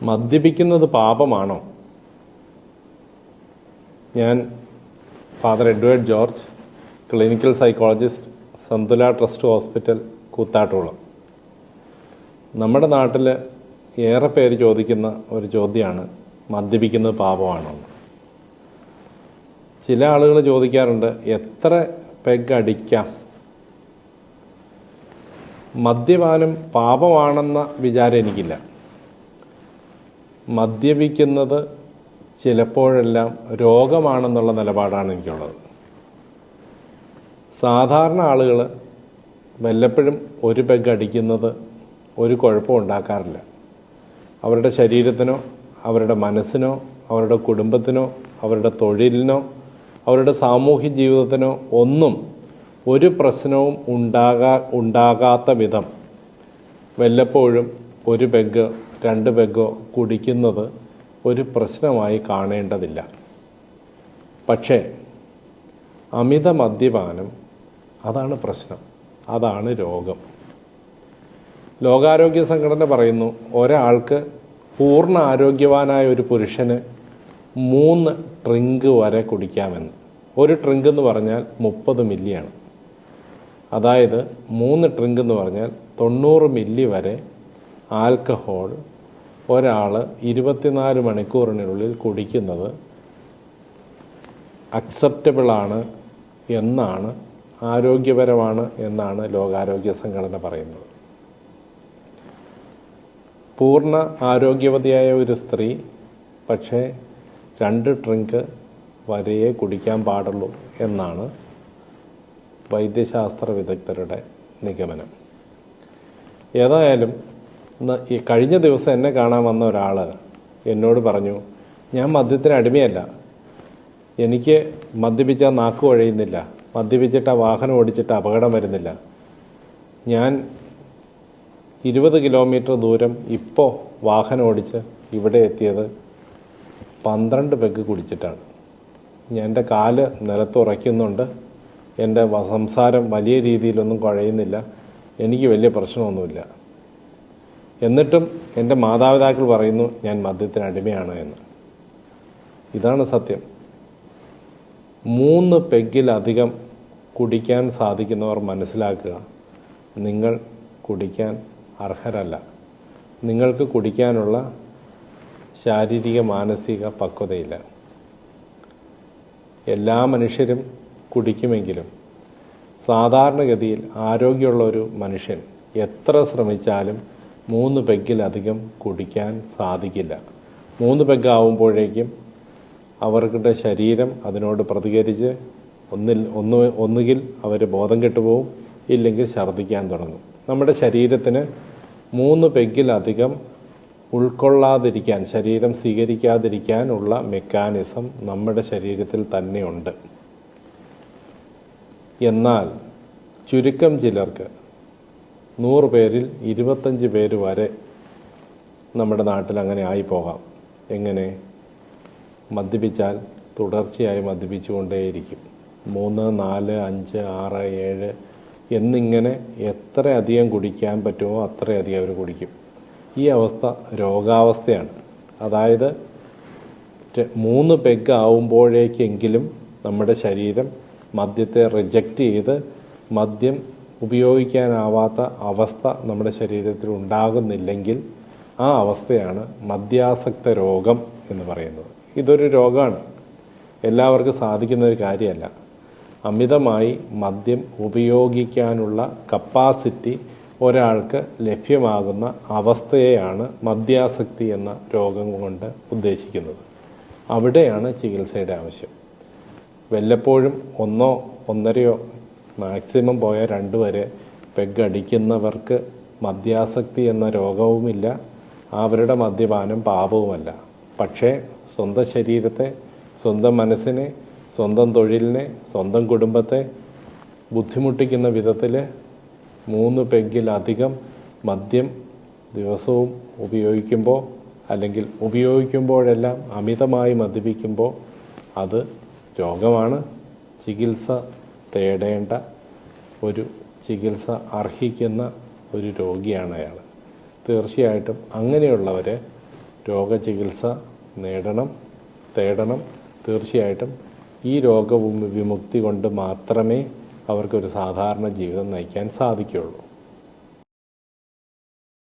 മദ്യപിക്കുന്നത് പാപമാണോ? ഞാൻ father Edward George, clinical psychologist, Santhula trust hospital, Koothattukulam. നമ്മുടെ നാട്ടിൽ ഏറെ പേര് ചോദിക്കുന്ന ഒരു ചോദ്യമാണ് മദ്യപിക്കുന്നത് പാപമാണോ? ചില ആളുകൾ ചോദിക്കാറുണ്ട്, എത്ര പെഗ് അടിക്കാം? മദ്യപാനം പാപമാണെന്ന വിചാരം എനിക്കില്ല. മദ്യപിക്കുന്നത് ചിലപ്പോഴെല്ലാം രോഗമാണെന്നുള്ള നിലപാടാണ് എനിക്കുള്ളത്. സാധാരണ ആളുകൾ വല്ലപ്പോഴും ഒരു പെഗ് അടിക്കുന്നത് ഒരു കുഴപ്പവും ഉണ്ടാക്കാറില്ല. അവരുടെ ശരീരത്തിനോ അവരുടെ മനസ്സിനോ അവരുടെ കുടുംബത്തിനോ അവരുടെ തൊഴിലിനോ അവരുടെ സാമൂഹ്യ ജീവിതത്തിനോ ഒന്നും ഒരു പ്രശ്നവും ഉണ്ടാകാത്ത വിധം വല്ലപ്പോഴും ഒരു പെഗ് രണ്ട് പെഗോ കുടിക്കുന്നത് ഒരു പ്രശ്നമായി കാണേണ്ടതില്ല. പക്ഷേ അമിത മദ്യപാനം, അതാണ് പ്രശ്നം, അതാണ് രോഗം. ലോകാരോഗ്യ സംഘടന പറയുന്നു, ഒരാൾക്ക് പൂർണ്ണ ആരോഗ്യവാനായ ഒരു പുരുഷന് 3 ഡ്രിങ്ക് വരെ കുടിക്കാമെന്ന്. ഒരു ഡ്രിങ്ക് എന്ന് പറഞ്ഞാൽ 30 മില്ലിയാണ്. അതായത് 3 ഡ്രിങ്ക് എന്ന് പറഞ്ഞാൽ 90 മില്ലി വരെ ആൽക്കഹോൾ ഒരാൾ 24 മണിക്കൂറിനുള്ളിൽ കുടിക്കുന്നത് അക്സെപ്റ്റബിളാണ് എന്നാണ്, ആരോഗ്യപരമാണ് എന്നാണ് ലോകാരോഗ്യ സംഘടന പറയുന്നത്. പൂർണ്ണ ആരോഗ്യവതിയായ ഒരു സ്ത്രീ പക്ഷേ 2 ഡ്രിങ്ക് വരെയേ കുടിക്കാൻ പാടുള്ളൂ എന്നാണ് വൈദ്യശാസ്ത്ര വിദഗ്ധരുടെ നിഗമനം. ഏതായാലും ഈ കഴിഞ്ഞ ദിവസം എന്നെ കാണാൻ വന്ന ഒരാൾ എന്നോട് പറഞ്ഞു, ഞാൻ മദ്യത്തിന് അടിമയല്ല, എനിക്ക് മദ്യപിച്ചാൽ നാക്ക് കുഴയുന്നില്ല, മദ്യപിച്ചിട്ട് വാഹനം ഓടിച്ചിട്ട് അപകടം വരുന്നില്ല, ഞാൻ 20 കിലോമീറ്റർ ദൂരം ഇപ്പോൾ വാഹനം ഓടിച്ച് ഇവിടെ എത്തിയത് 12 പെഗ് കുടിച്ചിട്ടാണ്. എൻ്റെ കാല് നിലത്തുറയ്ക്കുന്നുണ്ട്, എൻ്റെ സംസാരം വലിയ രീതിയിലൊന്നും കുഴയുന്നില്ല, എനിക്ക് വലിയ പ്രശ്നമൊന്നുമില്ല. എന്നിട്ടും എൻ്റെ മാതാപിതാക്കൾ പറയുന്നു ഞാൻ മദ്യത്തിന് അടിമയാണ് എന്ന്. ഇതാണ് സത്യം. 3 പെഗ്ഗിലധികം കുടിക്കാൻ സാധിക്കുന്നവർ മനസ്സിലാക്കുക, നിങ്ങൾ കുടിക്കാൻ അർഹരല്ല. നിങ്ങൾക്ക് കുടിക്കാനുള്ള ശാരീരിക മാനസിക പക്വതയില്ല. എല്ലാ മനുഷ്യരും കുടിക്കുമെങ്കിലും സാധാരണഗതിയിൽ ആരോഗ്യമുള്ള ഒരു മനുഷ്യൻ എത്ര ശ്രമിച്ചാലും 3 പെഗ്ഗിലധികം കുടിക്കാൻ സാധിക്കില്ല. 3 പെഗ് ആവുമ്പോഴേക്കും അവരുടെ ശരീരം അതിനോട് പ്രതികരിച്ച് ഒന്നുകിൽ അവർ ബോധം കെട്ടുപോകും, ഇല്ലെങ്കിൽ ഛർദ്ദിക്കാൻ തുടങ്ങും. നമ്മുടെ ശരീരത്തിന് 3 പെഗ്ഗിലധികം ഉൾക്കൊള്ളാതിരിക്കാൻ, ശരീരം സ്വീകരിക്കാതിരിക്കാനുള്ള മെക്കാനിസം നമ്മുടെ ശരീരത്തിൽ തന്നെയുണ്ട്. എന്നാൽ ചുരുക്കം ചിലർക്ക്, 100 പേരിൽ 25 പേര് വരെ നമ്മുടെ നാട്ടിൽ അങ്ങനെ ആയിപ്പോകാം. എങ്ങനെ? മദ്യപിച്ചാൽ തുടർച്ചയായി മദ്യപിച്ചുകൊണ്ടേയിരിക്കും. 3, 4, 5, 6, 7 എന്നിങ്ങനെ എത്ര അധികം കുടിക്കാൻ പറ്റുമോ അത്രയധികം അവർ കുടിക്കും. ഈ അവസ്ഥ രോഗാവസ്ഥയാണ്. അതായത് 3 പെഗ് ആവുമ്പോഴേക്കെങ്കിലും നമ്മുടെ ശരീരം മദ്യത്തെ റിജക്റ്റ് ചെയ്ത് മദ്യം ഉപയോഗിക്കാനാവാത്ത അവസ്ഥ നമ്മുടെ ശരീരത്തിൽ ഉണ്ടാകുന്നില്ലെങ്കിൽ ആ അവസ്ഥയാണ് മദ്യാസക്ത രോഗം എന്ന് പറയുന്നത്. ഇതൊരു രോഗമാണ്, എല്ലാവർക്കും സാധിക്കുന്ന ഒരു കാര്യമല്ല. അമിതമായി മദ്യം ഉപയോഗിക്കാനുള്ള കപ്പാസിറ്റി ഒരാൾക്ക് ലഭ്യമാകുന്ന അവസ്ഥയെയാണ് മദ്യാസക്തി എന്ന രോഗം കൊണ്ട് ഉദ്ദേശിക്കുന്നത്. അവിടെയാണ് ചികിത്സയുടെ ആവശ്യം. വല്ലപ്പോഴും 1, 1.5 മാക്സിമം പോയ 2 വരെ പെഗ് അടിക്കുന്നവർക്ക് മദ്യാസക്തി എന്ന രോഗവുമില്ല, അവരുടെ മദ്യപാനം പാപവുമല്ല. പക്ഷേ സ്വന്തം ശരീരത്തെ, സ്വന്തം മനസ്സിനെ, സ്വന്തം തൊഴിലിനെ, സ്വന്തം കുടുംബത്തെ ബുദ്ധിമുട്ടിക്കുന്ന വിധത്തിൽ 3 പെഗ്ഗിലധികം മദ്യം ദിവസവും ഉപയോഗിക്കുമ്പോൾ, അല്ലെങ്കിൽ ഉപയോഗിക്കുമ്പോഴെല്ലാം അമിതമായി മദ്യപിക്കുമ്പോൾ അത് രോഗമാണ്. ചികിത്സ തേടേണ്ട ഒരു ചികിത്സ അർഹിക്കുന്ന ഒരു രോഗിയാണ് അയാൾ. തീർച്ചയായിട്ടും അങ്ങനെയുള്ളവരെ രോഗചികിത്സ തേടണം. തീർച്ചയായിട്ടും ഈ രോഗവിമുക്തി കൊണ്ട് മാത്രമേ അവർക്കൊരു സാധാരണ ജീവിതം നയിക്കാൻ സാധിക്കുകയുള്ളൂ.